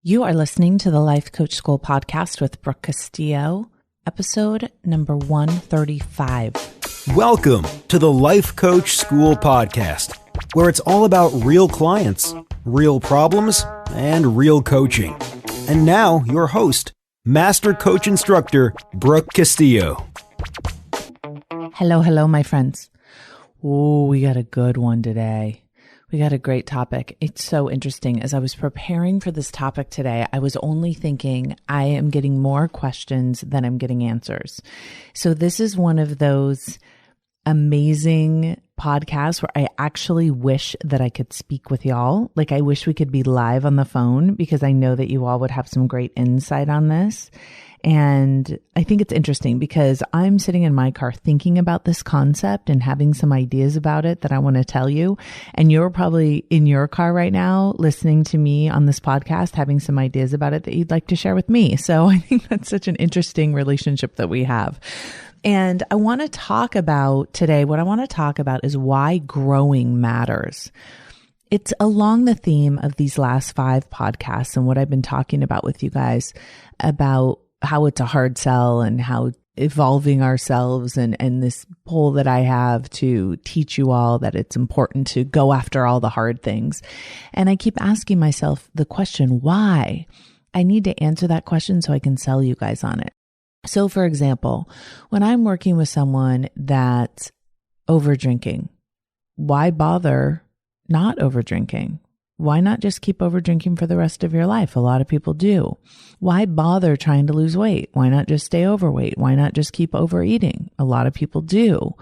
You are listening to the Life Coach School podcast with Brooke Castillo, episode number 135. Welcome to the Life Coach School podcast, where it's all about real clients, real problems, and real coaching. And now, your host, Master Coach Instructor, Brooke Castillo. Hello, my friends. Oh, we got a good one today. We got a great topic. It's so interesting. As I was preparing for this topic today, I was only thinking I am getting more questions than I'm getting answers. So this is one of those amazing podcasts where I actually wish that I could speak with y'all. Like I wish we could be live on the phone because I know that you all would have some great insight on this. And I think it's interesting because I'm sitting in my car thinking about this concept and having some ideas about it that I want to tell you. And you're probably in your car right now listening to me on this podcast, having some ideas about it that you'd like to share with me. So I think that's such an interesting relationship that we have. And I want to talk about today, what I want to talk about is why growing matters. It's along the theme of these last 5 podcasts and what I've been talking about with you guys about how it's a hard sell and how evolving ourselves and this pull that I have to teach you all that it's important to go after all the hard things. And I keep asking myself the question, why? I need to answer that question so I can sell you guys on it. So for example, when I'm working with someone that's over drinking, why bother not over drinking? Why not just keep over drinking for the rest of your life? A lot of people do. Why bother trying to lose weight? Why not just stay overweight? Why not just keep overeating? A lot of people do.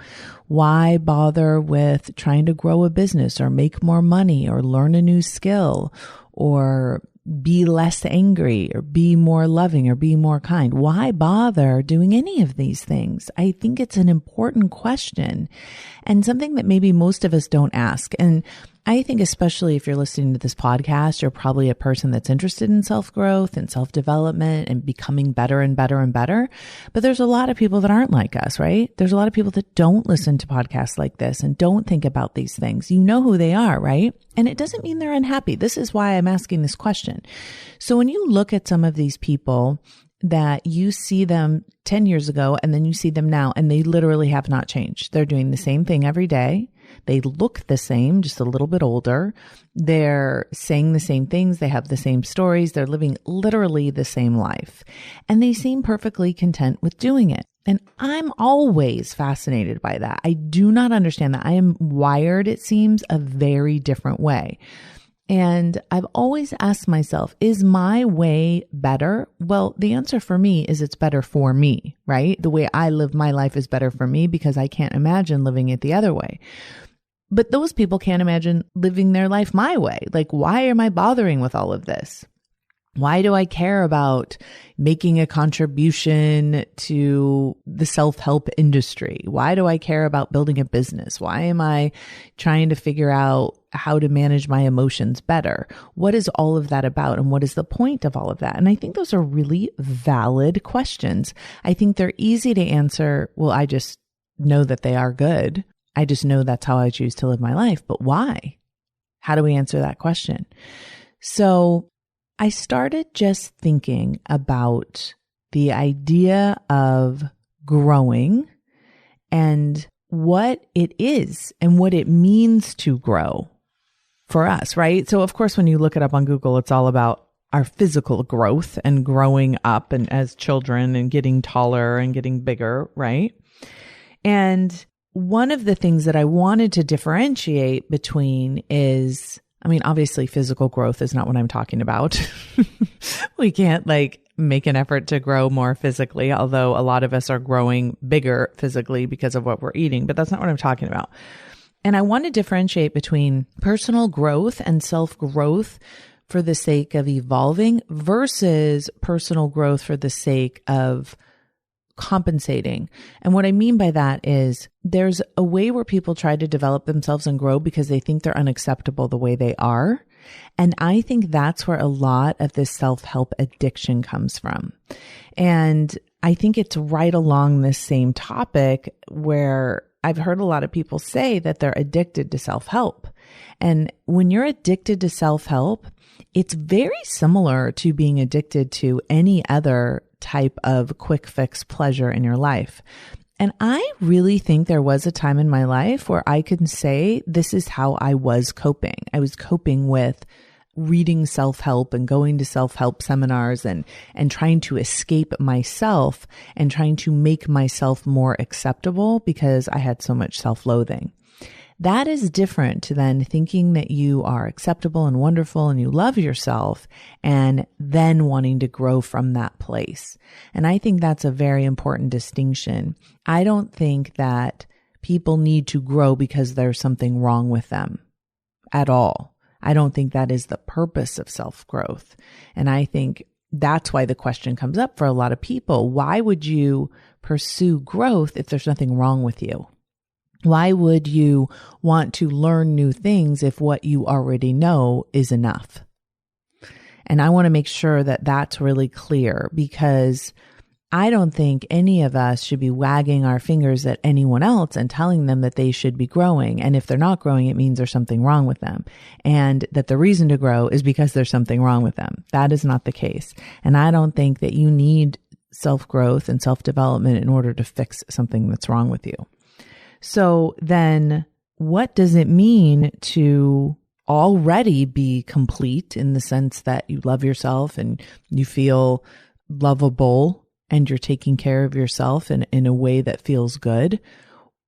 Why bother with trying to grow a business or make more money or learn a new skill or be less angry or be more loving or be more kind? Why bother doing any of these things? I think it's an important question and something that maybe most of us don't ask. And I think especially if you're listening to this podcast, you're probably a person that's interested in self-growth and self-development and becoming better and better and better. But there's a lot of people that aren't like us, right? There's a lot of people that don't listen to podcasts like this and don't think about these things. You know who they are, right? And it doesn't mean they're unhappy. This is why I'm asking this question. So when you look at some of these people that you see them 10 years ago and then you see them now and they literally have not changed. They're doing the same thing every day. They look the same, just a little bit older. They're saying the same things. They have the same stories. They're living literally the same life. And they seem perfectly content with doing it. And I'm always fascinated by that. I do not understand that. I am wired, it seems, a very different way. And I've always asked myself, is my way better? Well, the answer for me is it's better for me, right? The way I live my life is better for me because I can't imagine living it the other way. But those people can't imagine living their life my way. Like, why am I bothering with all of this? Why do I care about making a contribution to the self-help industry? Why do I care about building a business? Why am I trying to figure out how to manage my emotions better? What is all of that about? And what is the point of all of that? And I think those are really valid questions. I think they're easy to answer. Well, I just know that they are good. I just know that's how I choose to live my life. But why? How do we answer that question? So I started just thinking about the idea of growing and what it is and what it means to grow for us, right? So of course, when you look it up on Google, it's all about our physical growth and growing up and as children and getting taller and getting bigger, right? And one of the things that I wanted to differentiate between is, I mean, obviously physical growth is not what I'm talking about. We can't make an effort to grow more physically, although a lot of us are growing bigger physically because of what we're eating, but that's not what I'm talking about. And I want to differentiate between personal growth and self-growth for the sake of evolving versus personal growth for the sake of compensating. And what I mean by that is there's a way where people try to develop themselves and grow because they think they're unacceptable the way they are. And I think that's where a lot of this self-help addiction comes from. And I think it's right along this same topic where I've heard a lot of people say that they're addicted to self-help. And when you're addicted to self-help, it's very similar to being addicted to any other type of quick fix pleasure in your life. And I really think there was a time in my life where I could say this is how I was coping. I was coping with reading self-help and going to self-help seminars and trying to escape myself and trying to make myself more acceptable because I had so much self-loathing. That is different than thinking that you are acceptable and wonderful and you love yourself and then wanting to grow from that place. And I think that's a very important distinction. I don't think that people need to grow because there's something wrong with them at all. I don't think that is the purpose of self-growth. And I think that's why the question comes up for a lot of people. Why would you pursue growth if there's nothing wrong with you? Why would you want to learn new things if what you already know is enough? And I want to make sure that that's really clear because I don't think any of us should be wagging our fingers at anyone else and telling them that they should be growing. And if they're not growing, it means there's something wrong with them. And that the reason to grow is because there's something wrong with them. That is not the case. And I don't think that you need self-growth and self-development in order to fix something that's wrong with you. So then what does it mean to already be complete in the sense that you love yourself and you feel lovable and you're taking care of yourself in a way that feels good?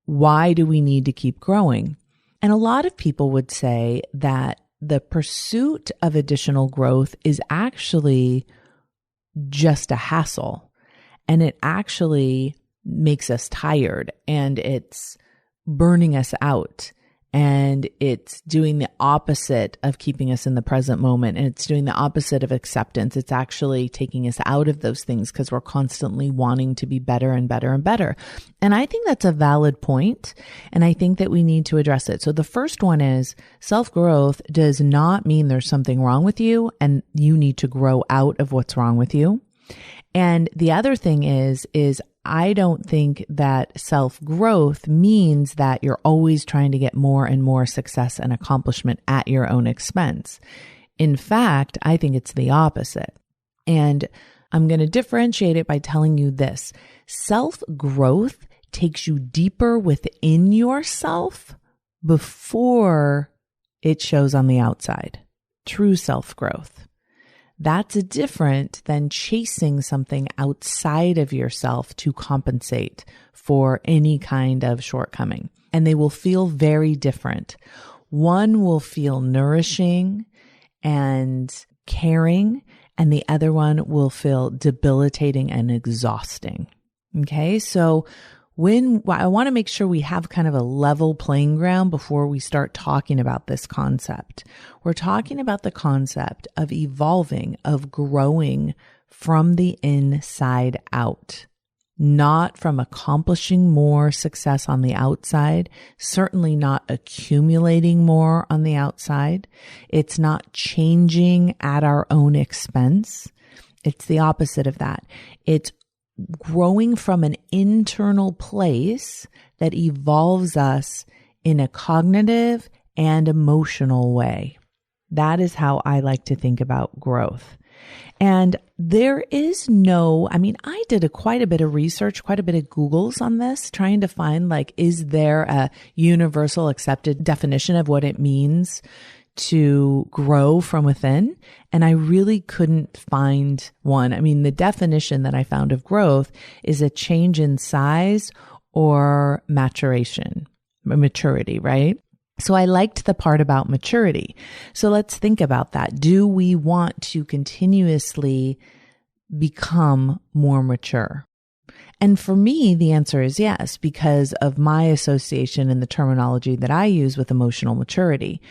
Why do we need to keep growing? And a lot of people would say that the pursuit of additional growth is actually just a hassle, and it actually makes us tired, and it's burning us out, and it's doing the opposite of keeping us in the present moment, and it's doing the opposite of acceptance. It's actually taking us out of those things because we're constantly wanting to be better and better and better. And I think that's a valid point, and I think that we need to address it. So the first one is self-growth does not mean there's something wrong with you and you need to grow out of what's wrong with you. And the other thing is I don't think that self-growth means that you're always trying to get more and more success and accomplishment at your own expense. In fact, I think it's the opposite. And I'm going to differentiate it by telling you this. Self-growth takes you deeper within yourself before it shows on the outside. True self-growth. That's different than chasing something outside of yourself to compensate for any kind of shortcoming. And they will feel very different. One will feel nourishing and caring, and the other one will feel debilitating and exhausting. Okay, so I want to make sure we have kind of a level playing ground before we start talking about this concept. We're talking about the concept of evolving, of growing from the inside out, not from accomplishing more success on the outside, certainly not accumulating more on the outside. It's not changing at our own expense. It's the opposite of that. It's growing from an internal place that evolves us in a cognitive and emotional way. That is how I like to think about growth. And there is I did quite a bit of research, quite a bit of Googles on this, trying to find is there a universal accepted definition of what it means to grow from within? And I really couldn't find one. I mean, the definition that I found of growth is a change in size or maturity, right? So I liked the part about maturity. So let's think about that. Do we want to continuously become more mature? And for me, the answer is yes, because of my association and the terminology that I use with emotional maturity.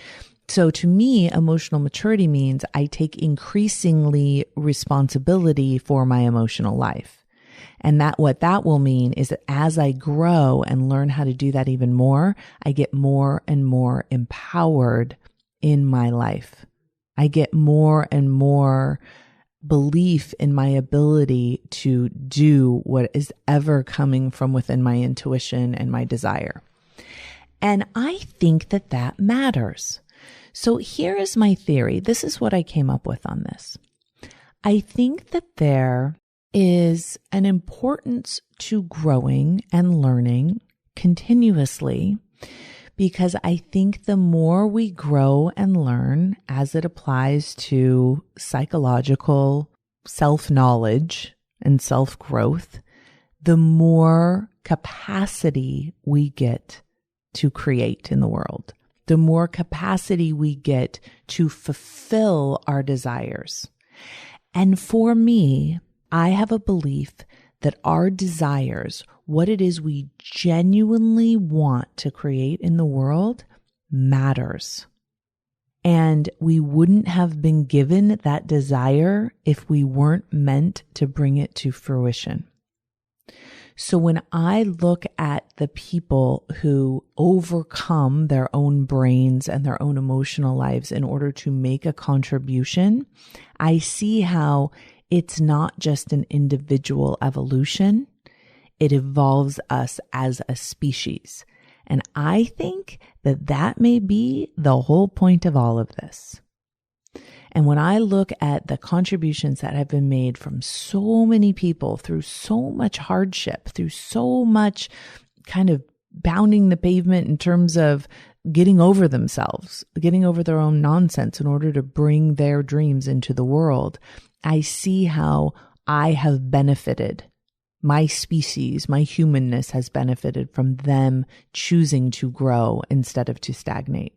So to me, emotional maturity means I take increasingly responsibility for my emotional life. And what that will mean is that as I grow and learn how to do that even more, I get more and more empowered in my life. I get more and more belief in my ability to do what is ever coming from within my intuition and my desire. And I think that matters. So here is my theory. This is what I came up with on this. I think that there is an importance to growing and learning continuously, because I think the more we grow and learn as it applies to psychological self-knowledge and self-growth, the more capacity we get to create in the world, the more capacity we get to fulfill our desires. And for me, I have a belief that our desires, what it is we genuinely want to create in the world, matters. And we wouldn't have been given that desire if we weren't meant to bring it to fruition. So when I look at the people who overcome their own brains and their own emotional lives in order to make a contribution, I see how it's not just an individual evolution. It evolves us as a species. And I think that that may be the whole point of all of this. And when I look at the contributions that have been made from so many people through so much hardship, through so much kind of pounding the pavement in terms of getting over themselves, getting over their own nonsense in order to bring their dreams into the world, I see how I have benefited. My species, my humanness has benefited from them choosing to grow instead of to stagnate.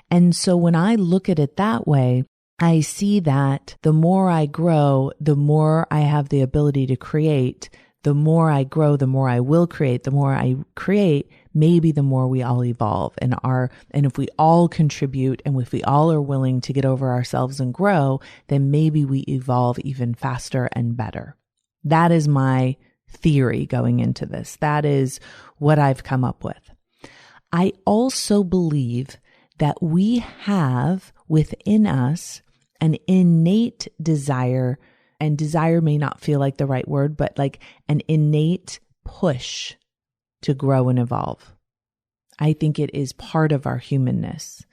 And so when I look at it that way, I see that the more I grow, the more I have the ability to create. The more I grow, the more I will create. The more I create, maybe the more we all evolve and if we all contribute and if we all are willing to get over ourselves and grow, then maybe we evolve even faster and better. That is my theory going into this. That is what I've come up with. I also believe that we have within us an innate desire, and desire may not feel like the right word, but like an innate push to grow and evolve. I think it is part of our humanness.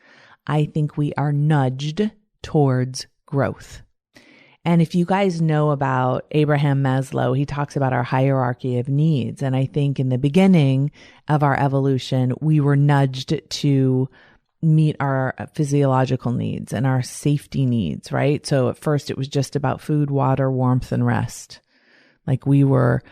I think we are nudged towards growth. And if you guys know about Abraham Maslow, he talks about our hierarchy of needs. And I think in the beginning of our evolution, we were nudged to meet our physiological needs and our safety needs, right? So at first it was just about food, water, warmth, and rest. Like we were,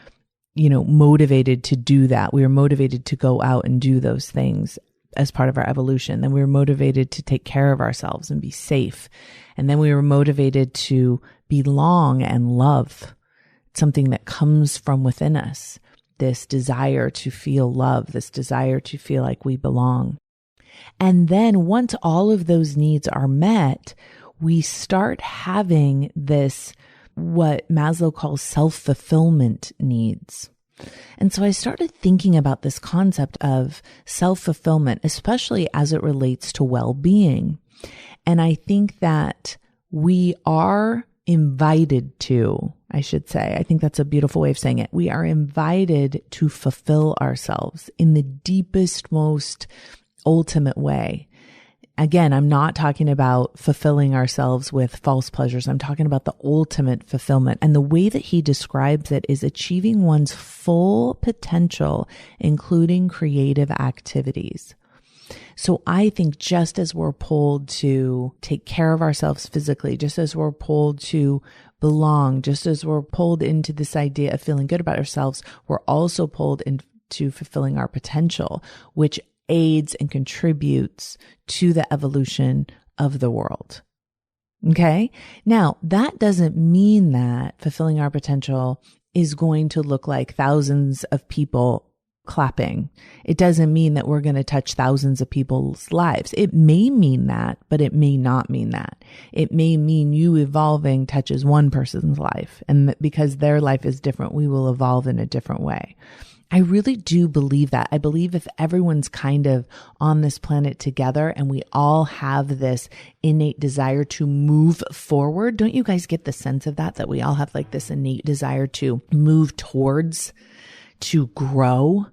motivated to do that. We were motivated to go out and do those things as part of our evolution. Then we were motivated to take care of ourselves and be safe. And then we were motivated to belong and love. It's something that comes from within us. This desire to feel love, this desire to feel like we belong. And then once all of those needs are met, we start having this, what Maslow calls self-fulfilment needs. And so I started thinking about this concept of self-fulfillment, especially as it relates to well-being. And I think that we are invited to, I should say, I think that's a beautiful way of saying it. We are invited to fulfill ourselves in the deepest, most ultimate way. Again, I'm not talking about fulfilling ourselves with false pleasures. I'm talking about the ultimate fulfillment. And the way that he describes it is achieving one's full potential, including creative activities. So I think just as we're pulled to take care of ourselves physically, just as we're pulled to belong, just as we're pulled into this idea of feeling good about ourselves, we're also pulled into fulfilling our potential, which aids and contributes to the evolution of the world. Okay. Now, that doesn't mean that fulfilling our potential is going to look like thousands of people clapping. It doesn't mean that we're going to touch thousands of people's lives. It may mean that, but it may not mean that. It may mean you evolving touches one person's life, and because their life is different, we will evolve in a different way. I really do believe that. I believe if everyone's kind of on this planet together and we all have this innate desire to move forward, don't you guys get the sense of that we all have like this innate desire to move towards, to grow?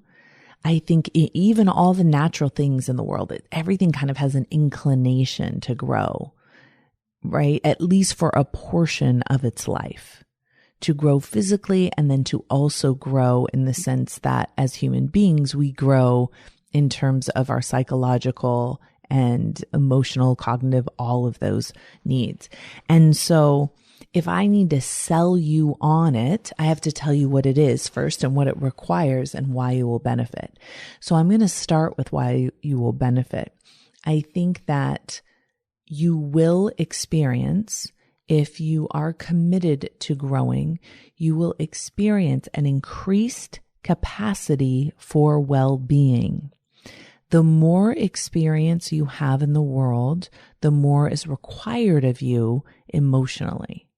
I think even all the natural things in the world, everything kind of has an inclination to grow, right? At least for a portion of its life, to grow physically, and then to also grow in the sense that as human beings, we grow in terms of our psychological and emotional, cognitive, all of those needs. And so if I need to sell you on it, I have to tell you what it is first and what it requires and why you will benefit. So I'm going to start with why you will benefit. I think that you will experience, if you are committed to growing, you will experience an increased capacity for well-being. The more experience you have in the world, the more is required of you emotionally.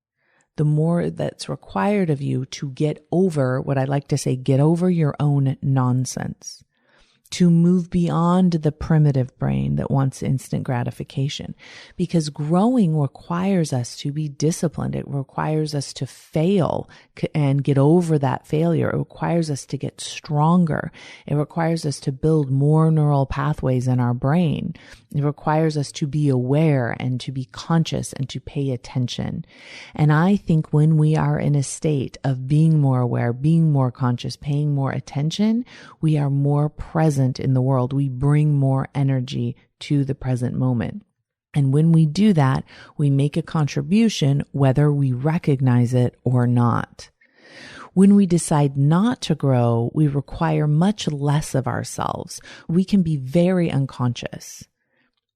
The more that's required of you to get over, what I like to say, get over your own nonsense, to move beyond the primitive brain that wants instant gratification. Because growing requires us to be disciplined. It requires us to fail and get over that failure. It requires us to get stronger. It requires us to build more neural pathways in our brain. It requires us to be aware and to be conscious and to pay attention. And I think when we are in a state of being more aware, being more conscious, paying more attention, we are more present in the world. We bring more energy to the present moment. And when we do that, we make a contribution, whether we recognize it or not. When we decide not to grow, we require much less of ourselves. We can be very unconscious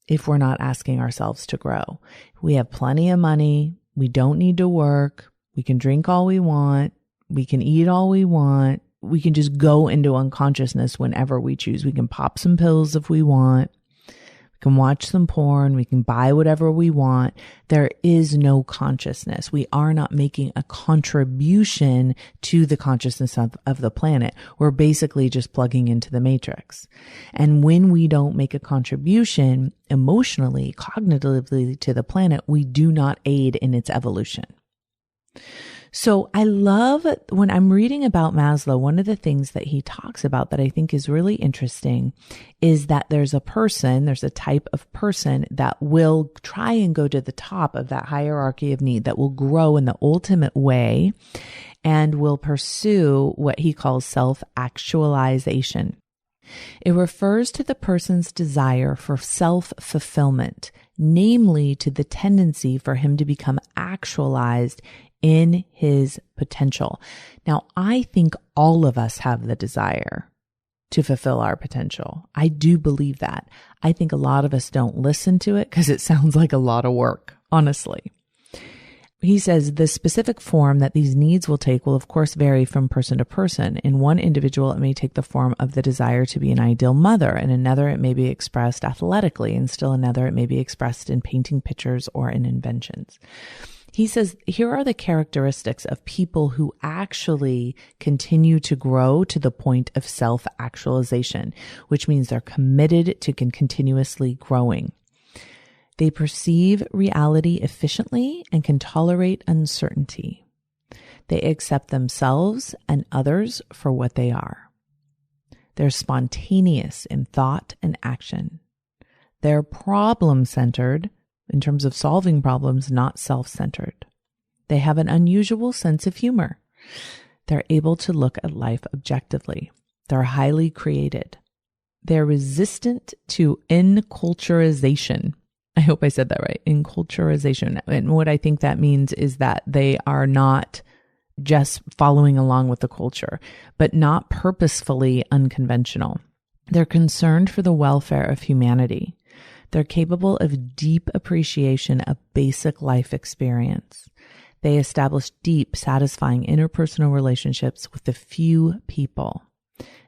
if we're not asking ourselves to grow. We have plenty of money. We don't need to work. We can drink all we want. We can eat all we want. We can just go into unconsciousness whenever we choose. We can pop some pills if we want. We can watch some porn. We can buy whatever we want. There is no consciousness. We are not making a contribution to the consciousness of the planet. We're basically just plugging into the matrix. And when we don't make a contribution emotionally, cognitively to the planet, we do not aid in its evolution. So I love when I'm reading about Maslow, one of the things that he talks about that I think is really interesting is that there's a type of person that will try and go to the top of that hierarchy of need, that will grow in the ultimate way and will pursue what he calls self-actualization. It refers to the person's desire for self-fulfillment, namely to the tendency for him to become actualized in his potential. Now, I think all of us have the desire to fulfill our potential. I do believe that. I think a lot of us don't listen to it because it sounds like a lot of work, honestly. He says the specific form that these needs will take will, of course, vary from person to person. In one individual, it may take the form of the desire to be an ideal mother. In another, it may be expressed athletically. And still another, it may be expressed in painting pictures or in inventions. He says, here are the characteristics of people who actually continue to grow to the point of self-actualization, which means they're committed to continuously growing. They perceive reality efficiently and can tolerate uncertainty. They accept themselves and others for what they are. They're spontaneous in thought and action. They're problem-centered in terms of solving problems, not self-centered. They have an unusual sense of humor. They're able to look at life objectively. They're highly created. They're resistant to enculturization. I hope I said that right. Enculturization. And what I think that means is that they are not just following along with the culture, but not purposefully unconventional. They're concerned for the welfare of humanity. They're capable of deep appreciation of basic life experience. They establish deep, satisfying interpersonal relationships with a few people.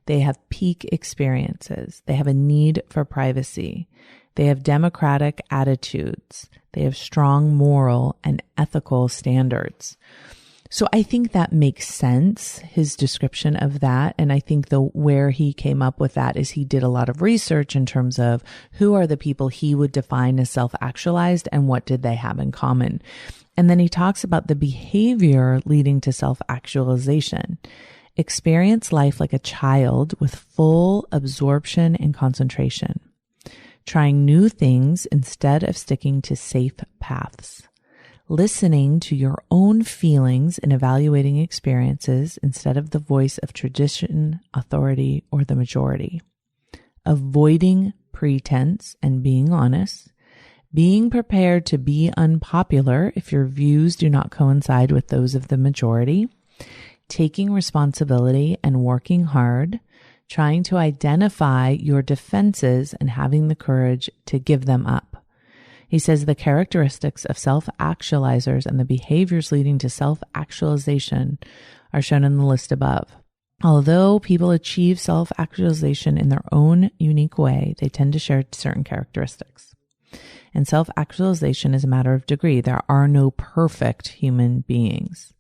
They have peak experiences. They have a need for privacy. They have democratic attitudes. They have strong moral and ethical standards. So I think that makes sense, his description of that. And I think where he came up with that is he did a lot of research in terms of who are the people he would define as self-actualized and what did they have in common. And then he talks about the behavior leading to self-actualization. Experience life like a child with full absorption and concentration, trying new things instead of sticking to safe paths, listening to your own feelings and evaluating experiences instead of the voice of tradition, authority, or the majority, avoiding pretense and being honest, being prepared to be unpopular if your views do not coincide with those of the majority, taking responsibility and working hard, trying to identify your defenses and having the courage to give them up. He says the characteristics of self-actualizers and the behaviors leading to self-actualization are shown in the list above. Although people achieve self-actualization in their own unique way, they tend to share certain characteristics. And self-actualization is a matter of degree. There are no perfect human beings.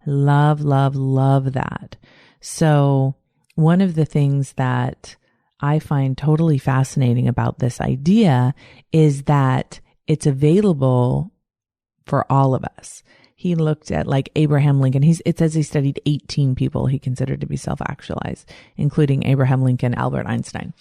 Love, love, love that. So one of the things that I find totally fascinating about this idea is that it's available for all of us. He looked at like Abraham Lincoln. It says he studied 18 people he considered to be self-actualized, including Abraham Lincoln, Albert Einstein.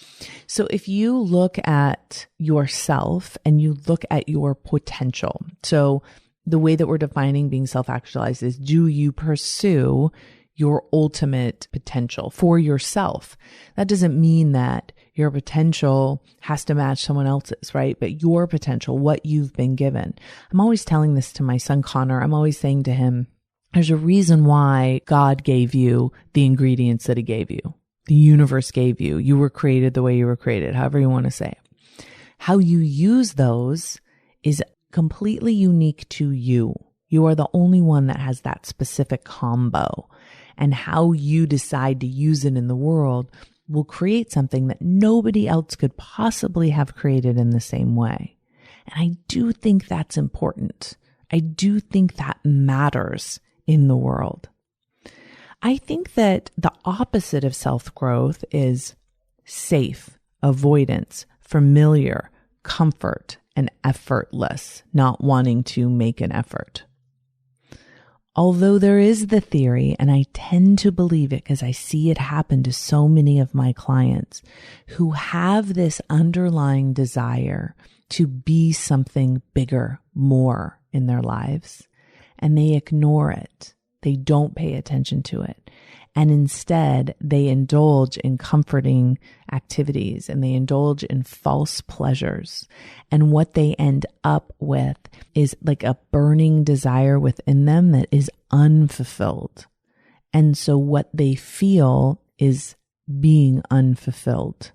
So if you look at yourself and you look at your potential, so the way that we're defining being self-actualized is, do you pursue your ultimate potential for yourself? That doesn't mean that your potential has to match someone else's, right? But your potential, what you've been given. I'm always telling this to my son, Connor. I'm always saying to him, there's a reason why God gave you the ingredients that he gave you. The universe gave you. You were created the way you were created, however you want to say it. How you use those is completely unique to you. You are the only one that has that specific combo. And how you decide to use it in the world will create something that nobody else could possibly have created in the same way. And I do think that's important. I do think that matters in the world. I think that the opposite of self-growth is safe, avoidance, familiar, comfort, and effortless, not wanting to make an effort. Although there is the theory, and I tend to believe it because I see it happen to so many of my clients who have this underlying desire to be something bigger, more in their lives, and they ignore it. They don't pay attention to it. And instead, they indulge in comforting activities and they indulge in false pleasures. And what they end up with is like a burning desire within them that is unfulfilled. And so what they feel is being unfulfilled.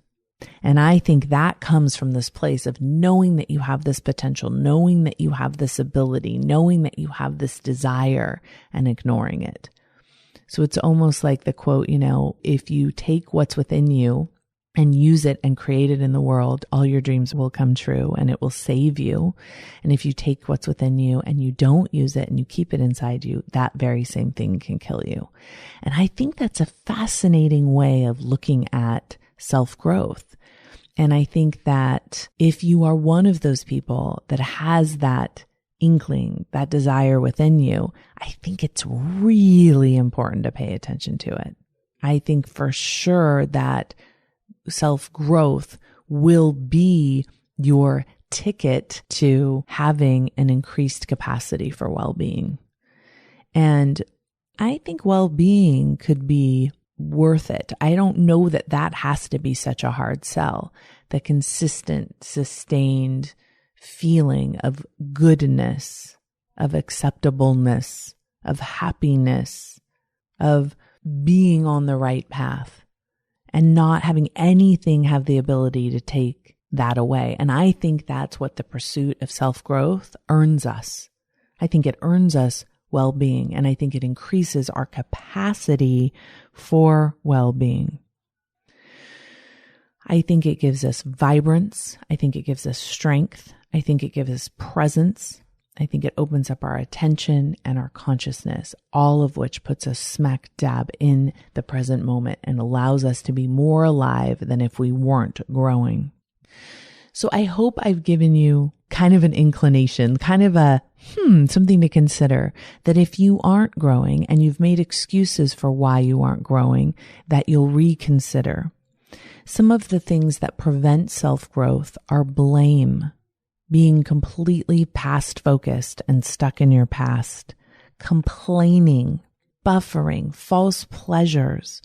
And I think that comes from this place of knowing that you have this potential, knowing that you have this ability, knowing that you have this desire and ignoring it. So it's almost like the quote, if you take what's within you and use it and create it in the world, all your dreams will come true and it will save you. And if you take what's within you and you don't use it and you keep it inside you, that very same thing can kill you. And I think that's a fascinating way of looking at self-growth. And I think that if you are one of those people that has that inkling, that desire within you, I think it's really important to pay attention to it. I think for sure that self-growth will be your ticket to having an increased capacity for well-being. And I think well-being could be worth it. I don't know that that has to be such a hard sell. The consistent, sustained feeling of goodness, of acceptableness, of happiness, of being on the right path and not having anything have the ability to take that away. And I think that's what the pursuit of self-growth earns us. I think it earns us well-being, and I think it increases our capacity for well-being. I think it gives us vibrance. I think it gives us strength. I think it gives us presence. I think it opens up our attention and our consciousness, all of which puts us smack dab in the present moment and allows us to be more alive than if we weren't growing. So I hope I've given you kind of an inclination, kind of a something to consider, that if you aren't growing and you've made excuses for why you aren't growing, that you'll reconsider. Some of the things that prevent self-growth are blame, being completely past focused and stuck in your past, complaining, buffering, false pleasures,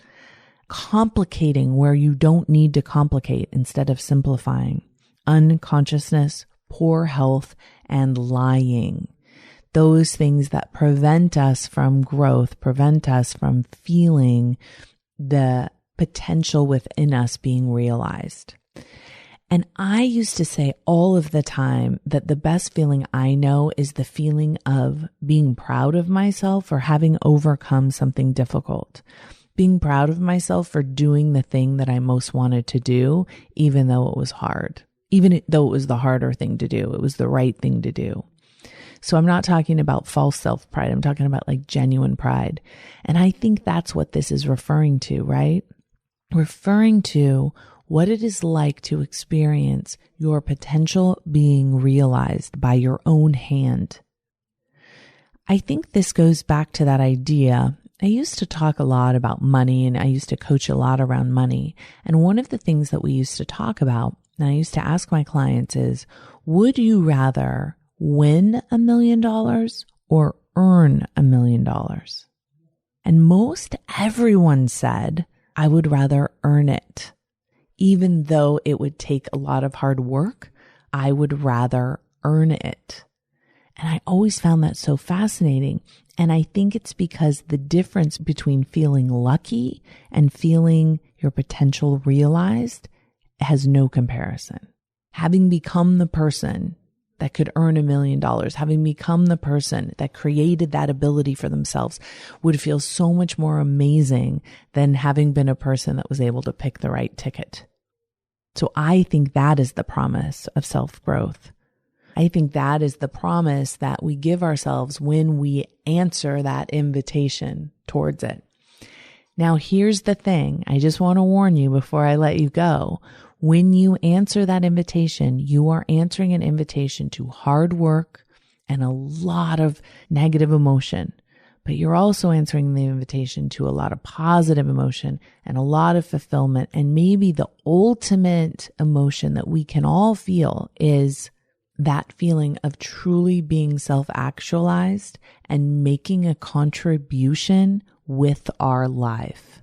complicating where you don't need to complicate instead of simplifying, unconsciousness, poor health, and lying. Those things that prevent us from growth, prevent us from feeling the potential within us being realized. And I used to say all of the time that the best feeling I know is the feeling of being proud of myself for having overcome something difficult. Being proud of myself for doing the thing that I most wanted to do, even though it was hard. Even though it was the harder thing to do, it was the right thing to do. So I'm not talking about false self-pride. I'm talking about like genuine pride. And I think that's what this is referring to, right? Referring to what it is like to experience your potential being realized by your own hand. I think this goes back to that idea. I used to talk a lot about money and I used to coach a lot around money. And one of the things that we used to talk about, and I used to ask my clients is, would you rather win $1 million or earn $1 million? And most everyone said, I would rather earn it. Even though it would take a lot of hard work, I would rather earn it. And I always found that so fascinating. And I think it's because the difference between feeling lucky and feeling your potential realized has no comparison. Having become the person that could earn $1 million, having become the person that created that ability for themselves would feel so much more amazing than having been a person that was able to pick the right ticket. So I think that is the promise of self-growth. I think that is the promise that we give ourselves when we answer that invitation towards it. Now, here's the thing. I just want to warn you before I let you go. When you answer that invitation, you are answering an invitation to hard work and a lot of negative emotion. But you're also answering the invitation to a lot of positive emotion and a lot of fulfillment. And maybe the ultimate emotion that we can all feel is that feeling of truly being self-actualized and making a contribution with our life.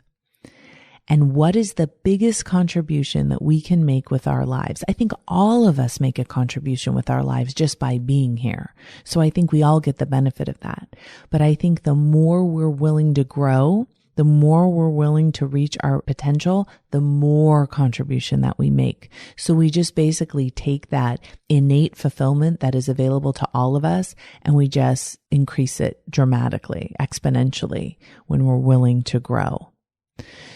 And what is the biggest contribution that we can make with our lives? I think all of us make a contribution with our lives just by being here. So I think we all get the benefit of that. But I think the more we're willing to grow, the more we're willing to reach our potential, the more contribution that we make. So we just basically take that innate fulfillment that is available to all of us and we just increase it dramatically, exponentially when we're willing to grow.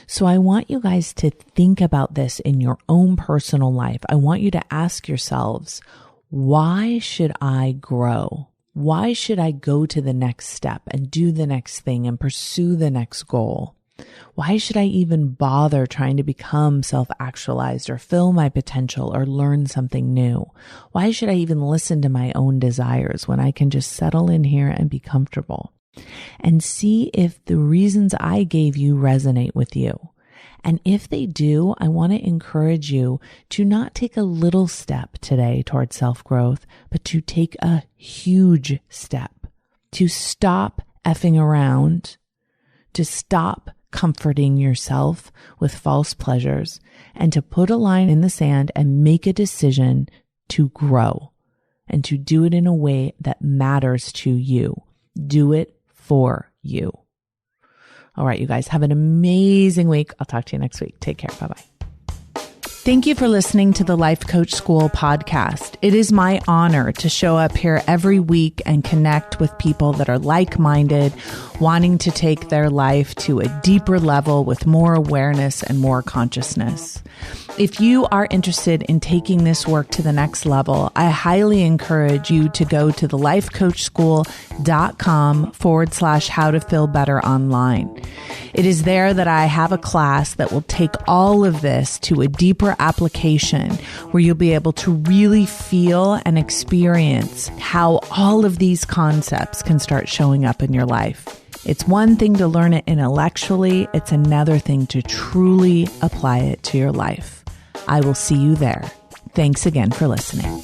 So I want you guys to think about this in your own personal life. I want you to ask yourselves, why should I grow? Why should I go to the next step and do the next thing and pursue the next goal? Why should I even bother trying to become self-actualized or fill my potential or learn something new? Why should I even listen to my own desires when I can just settle in here and be comfortable? And see if the reasons I gave you resonate with you. And if they do, I want to encourage you to not take a little step today towards self-growth, but to take a huge step, to stop effing around, to stop comforting yourself with false pleasures, and to put a line in the sand and make a decision to grow and to do it in a way that matters to you. Do it for you. All right, you guys, have an amazing week. I'll talk to you next week. Take care. Bye-bye. Thank you for listening to the Life Coach School podcast. It is my honor to show up here every week and connect with people that are like-minded, wanting to take their life to a deeper level with more awareness and more consciousness. If you are interested in taking this work to the next level, I highly encourage you to go to thelifecoachschool.com/how to feel better online. It is there that I have a class that will take all of this to a deeper application where you'll be able to really feel and experience how all of these concepts can start showing up in your life. It's one thing to learn it intellectually. It's another thing to truly apply it to your life. I will see you there. Thanks again for listening.